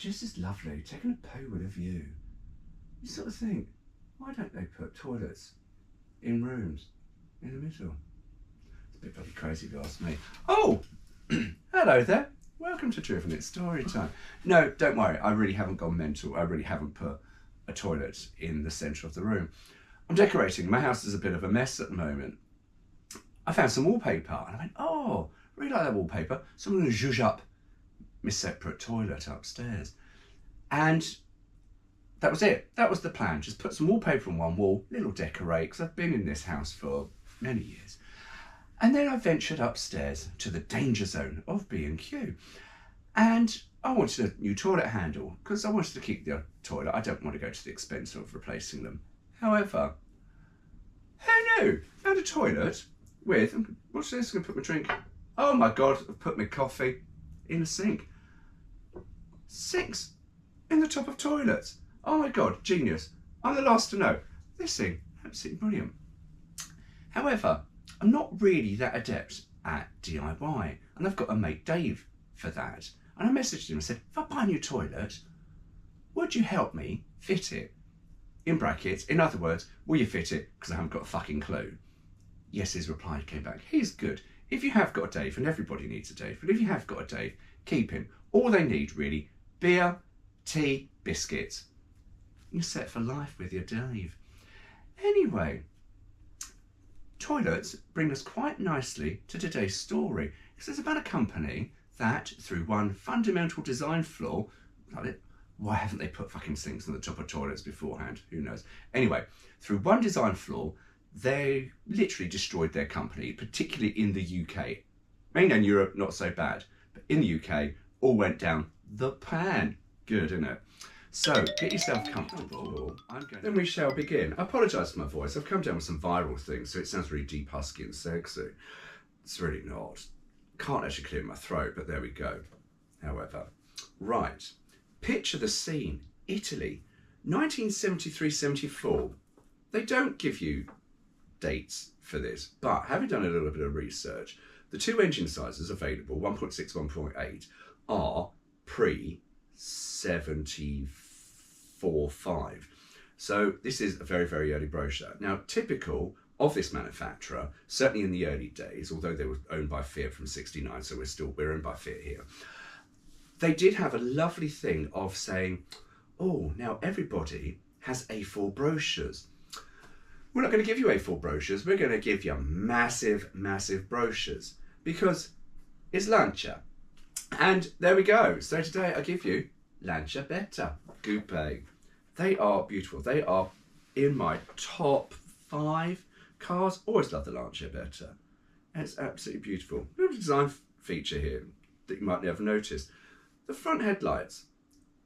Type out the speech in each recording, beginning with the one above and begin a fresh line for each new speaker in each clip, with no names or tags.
just as lovely, taking a poo with a view. You sort of think, why don't they put toilets in rooms in the middle? It's a bit bloody crazy if you ask me. Oh, hello there. Welcome to Driven It's Storytime. No, don't worry, I really haven't gone mental. I really haven't put a toilet in the centre of the room. I'm decorating. My house is a bit of a mess at the moment. I found some wallpaper and I went, oh, really like that wallpaper. So I'm going to zhuzh up my separate toilet upstairs. And that was it. That was the plan. Just put some wallpaper on one wall, little decorate, because I've been in this house for many years. And then I ventured upstairs to the danger zone of B&Q. And I wanted a new toilet handle because I wanted to keep the toilet. I don't want to go to the expense of replacing them. However, who knew? Found a toilet with, what's this? I'm going to put my drink. Oh my God, I've put my coffee in a sink. Sinks in the top of toilets. Oh my God, genius. I'm the last to know. This thing, absolutely brilliant. However, I'm not really that adept at DIY, and I've got a mate Dave for that. And I messaged him and said, if I buy a new toilet, would you help me fit it? In brackets, in other words, will you fit it? Because I haven't got a fucking clue. Yes, his reply came back. He's good. If you have got a Dave, and everybody needs a Dave, but if you have got a Dave, keep him. All they need really, beer, tea, biscuits. You're set for life with your Dave. Anyway, toilets bring us quite nicely to today's story, because it's about a company that, through one fundamental design flaw, why haven't they put fucking sinks on the top of toilets beforehand? Who knows? Anyway, through one design flaw, they literally destroyed their company, particularly in the UK. Mainland Europe, not so bad, but in the UK, all went down the pan. Good, isn't it? So, get yourself comfortable. Then we shall begin. I apologise for my voice. I've come down with some viral things, so it sounds really deep, husky and sexy. It's really not. Can't actually clear my throat, but there we go. However, right. Picture the scene. Italy, 1973-74. They don't give you dates for this, but having done a little bit of research, the two engine sizes available, 1.6, 1.8, are pre-74.5. So this is a very, very early brochure. Now, typical of this manufacturer, certainly in the early days, although they were owned by Fiat from 69, so we're owned by Fiat here, they did have a lovely thing of saying, oh, now everybody has A4 brochures. We're not going to give you A4 brochures, we're going to give you massive, massive brochures, because it's Lancia. And there we go. So today I give you Lancia Beta Coupe. They are beautiful. They are in my top 5 cars. Always love the Lancia Beta. And it's absolutely beautiful. Little design feature here that you might never notice. The front headlights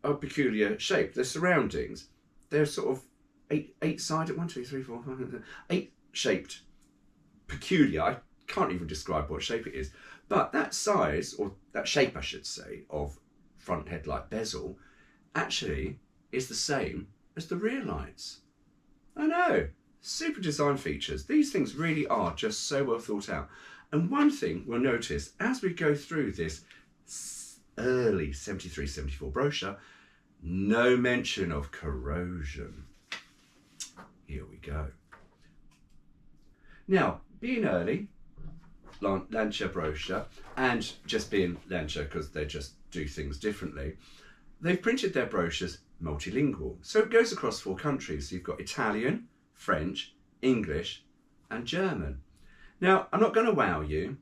are peculiar shaped. Their surroundings, they're sort of eight-sided, 1, 2, 3, 4, 5, 8 shaped. Peculiar. I can't even describe what shape it is. But that size, or that shape I should say, of front headlight bezel actually is the same as the rear lights. I know, super design features. These things really are just so well thought out. And one thing we'll notice as we go through this early 73-74 brochure, no mention of corrosion. Here we go. Now, being early, Lancia brochure, and just being Lancia because they just do things differently, they've printed their brochures multilingual. So it goes across 4 countries. So you've got Italian, French, English, and German. Now, I'm not going to wow you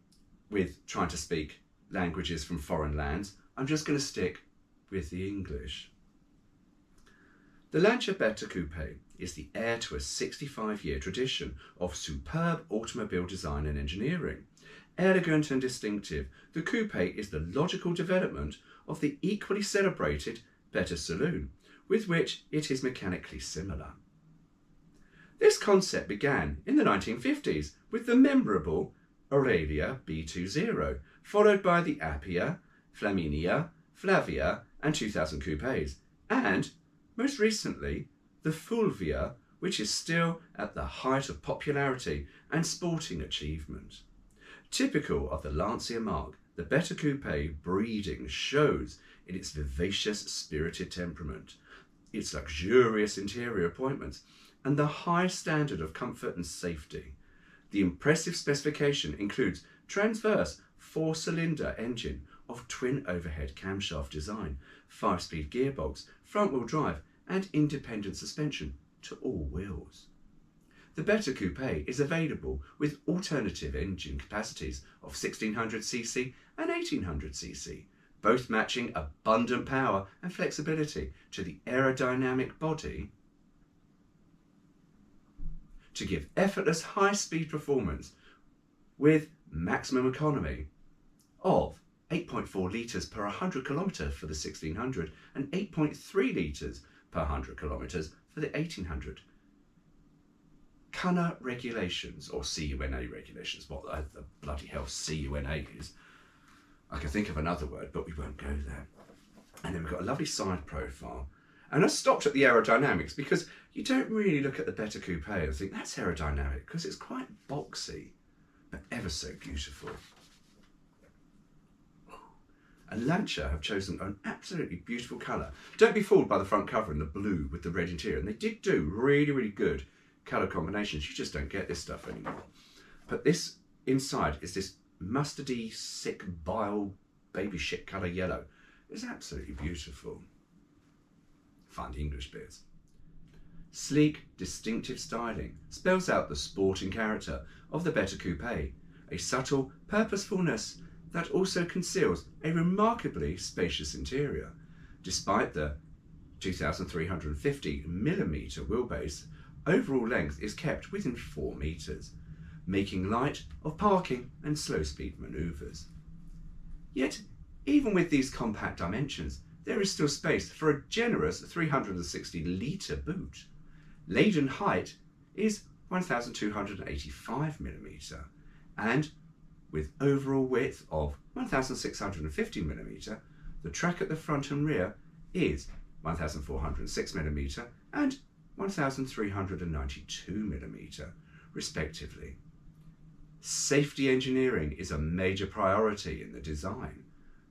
with trying to speak languages from foreign lands. I'm just going to stick with the English. The Lancia Beta Coupe is the heir to a 65-year tradition of superb automobile design and engineering. Elegant and distinctive, the Coupe is the logical development of the equally celebrated Beta Saloon, with which it is mechanically similar. This concept began in the 1950s with the memorable Aurelia B20, followed by the Appia, Flaminia, Flavia and 2000 coupes, and, most recently, the Fulvia, which is still at the height of popularity and sporting achievement. Typical of the Lancia marque, the Beta Coupe breeding shows in its vivacious, spirited temperament, its luxurious interior appointments, and the high standard of comfort and safety. The impressive specification includes transverse 4-cylinder engine of twin overhead camshaft design, 5-speed gearbox, front-wheel drive, and independent suspension to all wheels. The Beta Coupe is available with alternative engine capacities of 1600cc and 1800cc, both matching abundant power and flexibility to the aerodynamic body to give effortless high-speed performance with maximum economy of 8.4 litres per 100 kilometres for the 1600 and 8.3 litres per 100 kilometres for the 1800. CUNA regulations, or CUNA regulations, what the bloody hell CUNA is. I can think of another word, but we won't go there. And then we've got a lovely side profile. And I stopped at the aerodynamics because you don't really look at the Beta Coupe and think that's aerodynamic, because it's quite boxy, but ever so beautiful. And Lancia have chosen an absolutely beautiful colour. Don't be fooled by the front cover in the blue with the red interior. And they did do really, really good colour combinations. You just don't get this stuff anymore. But this inside is this mustardy, sick, bile, baby shit colour yellow. It's absolutely beautiful. Find the English bits. Sleek, distinctive styling spells out the sporting character of the Beta Coupe, a subtle purposefulness that also conceals a remarkably spacious interior. Despite the 2,350mm wheelbase, overall length is kept within 4 metres, making light of parking and slow-speed manoeuvres. Yet, even with these compact dimensions, there is still space for a generous 360-litre boot. Laden height is 1,285mm, and with overall width of 1,650mm, the track at the front and rear is 1,406mm and 1,392mm, respectively. Safety engineering is a major priority in the design,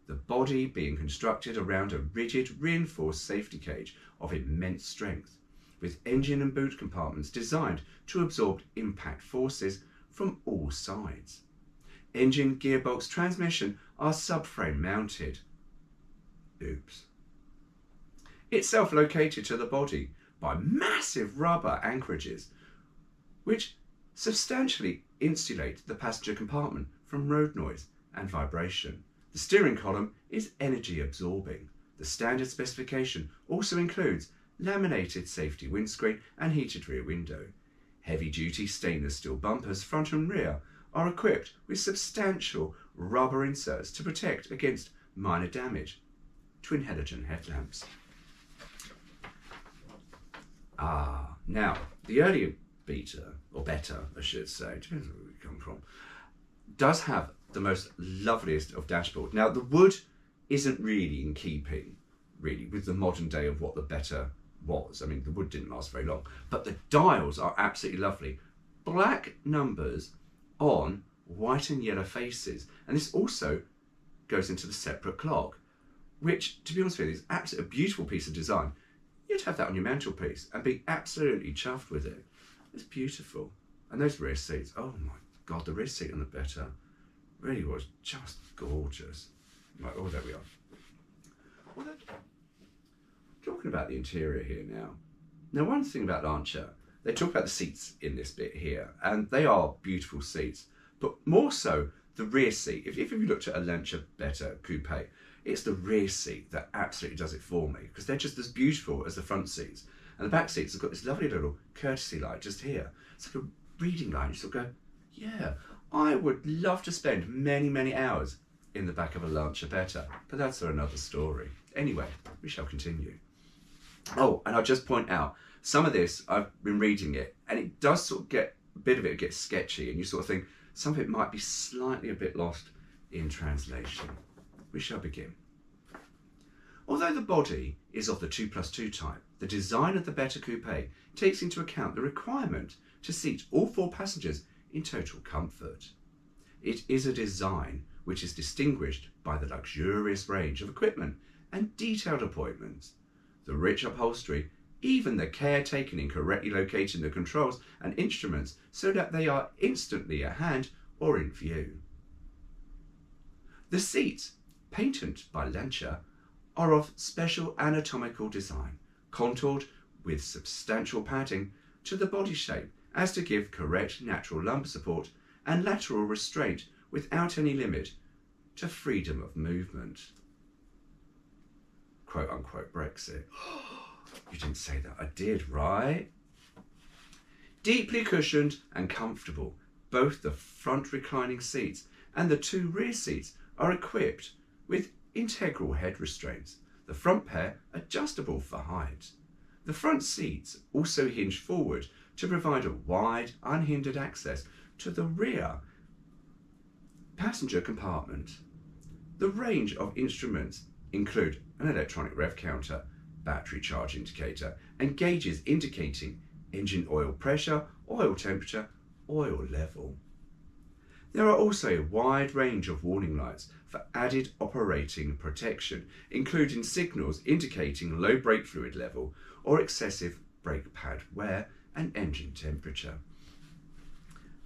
the body being constructed around a rigid, reinforced safety cage of immense strength, with engine and boot compartments designed to absorb impact forces from all sides. Engine, gearbox, transmission are subframe mounted. Oops. It's self-located to the body by massive rubber anchorages, which substantially insulate the passenger compartment from road noise and vibration. The steering column is energy absorbing. The standard specification also includes laminated safety windscreen and heated rear window. Heavy-duty stainless steel bumpers, front and rear, are equipped with substantial rubber inserts to protect against minor damage. Twin halogen headlamps. Now, the earlier Beta, or Beta I should say, depends where we come from, does have the most loveliest of dashboard. Now, the wood isn't really in keeping, really, with the modern day of what the Beta was. I mean, the wood didn't last very long, but the dials are absolutely lovely. Black numbers on white and yellow faces, and this also goes into the separate clock, which, to be honest with you, is absolutely a beautiful piece of design. You'd have that on your mantelpiece and be absolutely chuffed with it. It's beautiful. And those rear seats, oh my God, the rear seat on the Beta really was just gorgeous. Right, oh, there we are. Well, talking about the interior here now. Now, one thing about Lancia, they talk about the seats in this bit here, and they are beautiful seats, but more so the rear seat. If you looked at a Lancia Beta Coupe, it's the rear seat that absolutely does it for me, because they're just as beautiful as the front seats. And the back seats have got this lovely little courtesy light just here. It's like a reading light. You sort of go, yeah, I would love to spend many, many hours in the back of a Lancia Beta, but that's another story. Anyway, we shall continue. Oh, and I'll just point out, some of this, I've been reading it, and it does sort of get, a bit of it gets sketchy, and you sort of think some of it might be slightly a bit lost in translation. We shall begin. Although the body is of the 2+2 type, the design of the Beta Coupe takes into account the requirement to seat all 4 passengers in total comfort. It is a design which is distinguished by the luxurious range of equipment and detailed appointments, the rich upholstery, even the care taken in correctly locating the controls and instruments so that they are instantly at hand or in view. The seats, patented by Lancia, are of special anatomical design, contoured with substantial padding to the body shape as to give correct natural lumbar support and lateral restraint without any limit to freedom of movement. Quote unquote Brexit. You didn't say that. I did, right? Deeply cushioned and comfortable, both the front reclining seats and the two rear seats are equipped with integral head restraints, the front pair adjustable for height. The front seats also hinge forward to provide a wide, unhindered access to the rear passenger compartment. The range of instruments include an electronic rev counter, battery charge indicator, and gauges indicating engine oil pressure, oil temperature, oil level. There are also a wide range of warning lights for added operating protection, including signals indicating low brake fluid level or excessive brake pad wear and engine temperature.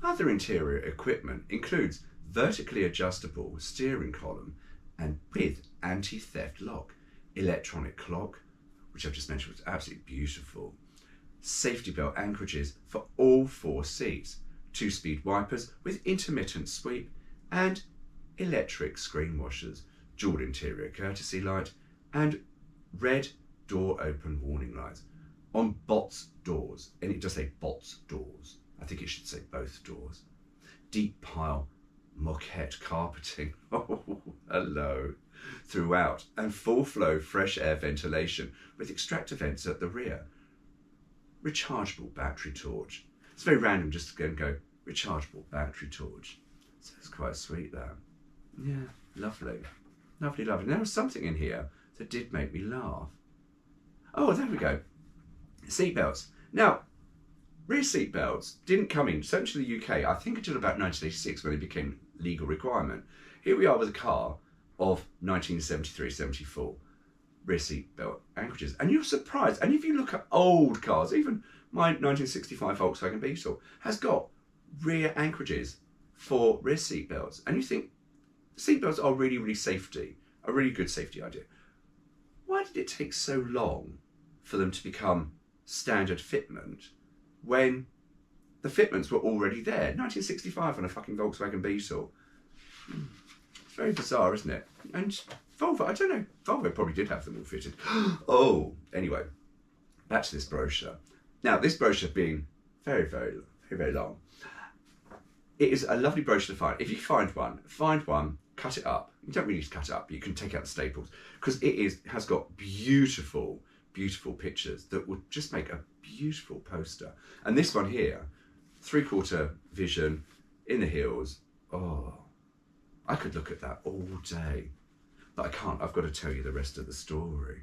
Other interior equipment includes vertically adjustable steering column and with anti-theft lock, electronic clock, which I've just mentioned was absolutely beautiful, safety belt anchorages for all four seats, 2-speed wipers with intermittent sweep, and electric screen washers, dual interior courtesy light, and red door open warning lights on bots doors, and it does say bots doors. I think it should say both doors. Deep pile moquette carpeting, oh hello, throughout, and full flow fresh air ventilation with extractor vents at the rear. Rechargeable battery torch. It's very random just to go and go, rechargeable battery torch. So it's quite sweet that. Yeah, lovely. Lovely, lovely. There was something in here that did make me laugh. Oh, there we go. Seatbelts. Now, rear seat belts didn't come in, certainly to the UK, I think until about 1986 when they became legal requirement. Here we are with a car of 1973-74, rear seat belt anchorages. And you're surprised, and if you look at old cars, even my 1965 Volkswagen Beetle has got rear anchorages for rear seat belts. And you think, seat belts are really, really a really good safety idea. Why did it take so long for them to become standard fitment when the fitments were already there? 1965 on a fucking Volkswagen Beetle. It's very bizarre, isn't it? And Volvo, I don't know, Volvo probably did have them all fitted. Oh, anyway, back to this brochure. Now, this brochure being very, very, very, very long, it is a lovely brochure to find. If you find one, cut it up. You don't really need to cut it up, but you can take out the staples because it has got beautiful, beautiful pictures that would just make a beautiful poster. And this one here, 3/4 vision in the hills. Oh, I could look at that all day, but I can't. I've got to tell you the rest of the story.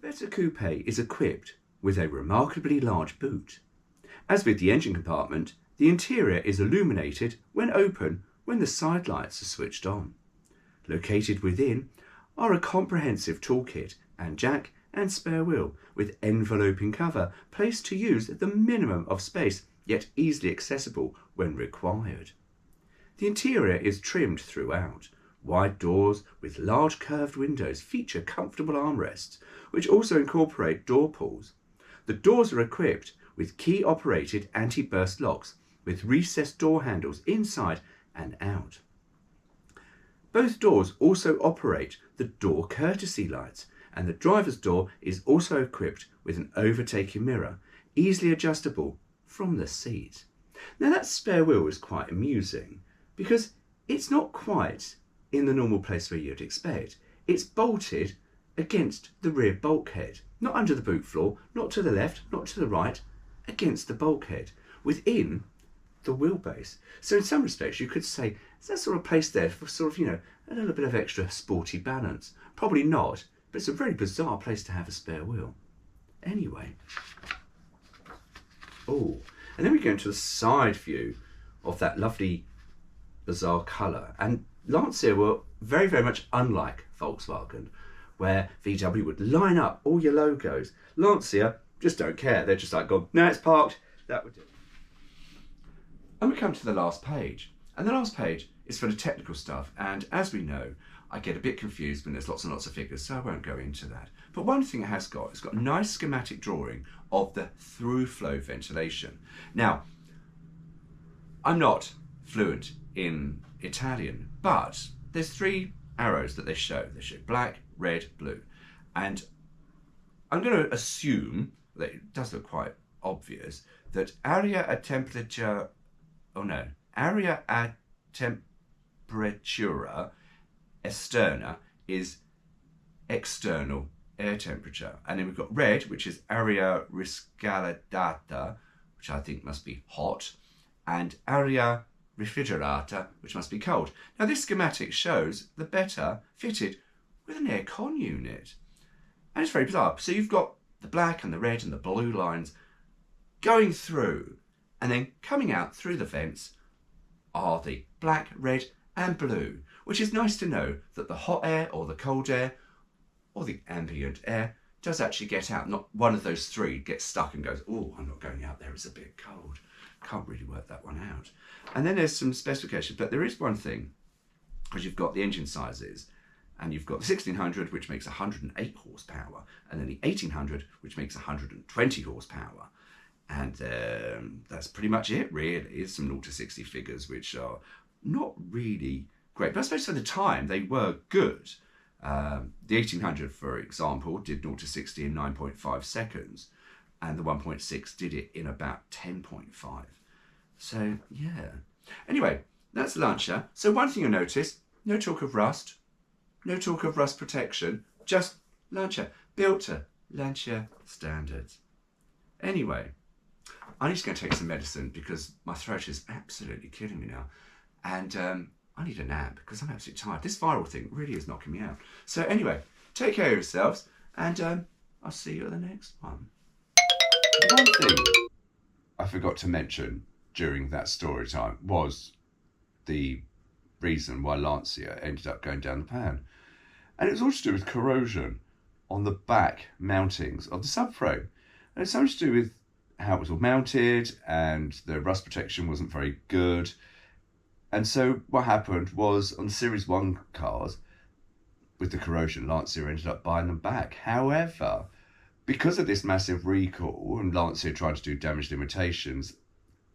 The Beta Coupe is equipped with a remarkably large boot. As with the engine compartment, the interior is illuminated when open when the side lights are switched on. Located within are a comprehensive toolkit and jack and spare wheel with enveloping cover placed to use the minimum of space yet easily accessible when required. The interior is trimmed throughout. Wide doors with large curved windows feature comfortable armrests which also incorporate door pulls. The doors are equipped with key-operated anti-burst locks with recessed door handles inside and out. Both doors also operate the door courtesy lights, and the driver's door is also equipped with an overtaking mirror, easily adjustable from the seat. Now that spare wheel is quite amusing because it's not quite in the normal place where you'd expect. It's bolted against the rear bulkhead, not under the boot floor, not to the left, not to the right, against the bulkhead, within the wheelbase. So in some respects you could say, is that sort of place there for sort of, a little bit of extra sporty balance? Probably not, but it's a very bizarre place to have a spare wheel. Anyway. Oh, and then we go into the side view of that lovely bizarre colour. And Lancia were very, very much unlike Volkswagen, where VW would line up all your logos. Lancia just don't care. They're just like, "God, now it's parked, that would do." And we come to the last page. And the last page is for the technical stuff. And as we know, I get a bit confused when there's lots and lots of figures, so I won't go into that. But one thing it has got, it's got a nice schematic drawing of the through-flow ventilation. Now, I'm not fluent in Italian, but there's 3 arrows that they show. They show black, red, blue. And I'm going to assume, that it does look quite obvious, that area a temperatura esterna is external air temperature. And then we've got red, which is area riscaldata, which I think must be hot, and area refrigerata, which must be cold. Now this schematic shows the Beta fitted with an aircon unit. And it's very bizarre. So you've got the black and the red and the blue lines going through, and then coming out through the vents are the black, red and blue, which is nice to know that the hot air or the cold air or the ambient air does actually get out. Not one of those 3 gets stuck and goes, "Oh, I'm not going out there, it's a bit cold." Can't really work that one out. And then there's some specifications, but there is one thing, because you've got the engine sizes, and you've got the 1600, which makes 108 horsepower, and then the 1800, which makes 120 horsepower. And that's pretty much it, really. There's some 0 to 60 figures, which are not really great, but I suppose for the time they were good. The 1800, for example, did 0 to 60 in 9.5 seconds, and the 1.6 did it in about 10.5. So, yeah. Anyway, that's Lancia. So one thing you'll notice, no talk of rust, no talk of rust protection, just Lancia, built to Lancia standards. Anyway, I need to go and take some medicine because my throat is absolutely killing me now. And I need a nap because I'm absolutely tired. This viral thing really is knocking me out. So anyway, take care of yourselves, and I'll see you at the next one. One thing I forgot to mention during that story time was the reason why Lancia ended up going down the pan. And it was all to do with corrosion on the back mountings of the subframe. And it's something to do with how it was all mounted, and the rust protection wasn't very good. And so what happened was, on Series 1 cars, with the corrosion, Lancia ended up buying them back. However, because of this massive recall and Lancia trying to do damage limitations,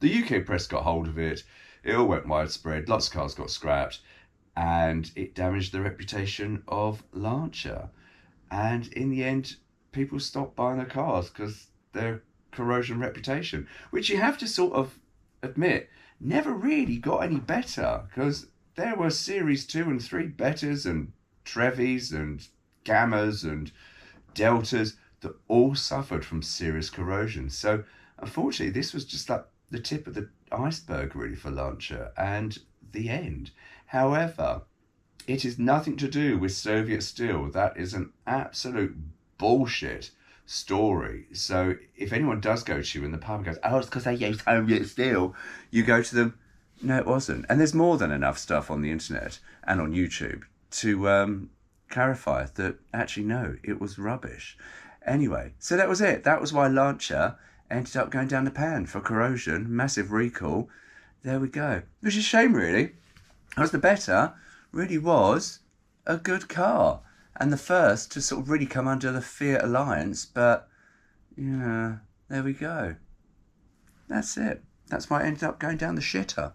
the UK press got hold of it, it all went widespread, lots of cars got scrapped, and it damaged the reputation of Lancia. And in the end, people stopped buying their cars because their corrosion reputation, which you have to sort of admit, never really got any better, because there were Series 2 and 3 Betas and Trevis and Gammas and Deltas that all suffered from serious corrosion. So unfortunately, this was just like the tip of the iceberg really for Lancia and the end. However, it is nothing to do with Soviet steel. That is an absolute bullshit story. So if anyone does go to you in the pub and goes, "Oh, it's because they used Soviet steel," you go to them, "No, it wasn't." And there's more than enough stuff on the internet and on YouTube to clarify that actually, no, it was rubbish. Anyway, so that was it. That was why Lancia ended up going down the pan for corrosion, massive recall. There we go. Which is a shame, really, because the Beta really was a good car, and the first to sort of really come under the Fiat alliance. But yeah, there we go. That's it. That's why I ended up going down the shitter.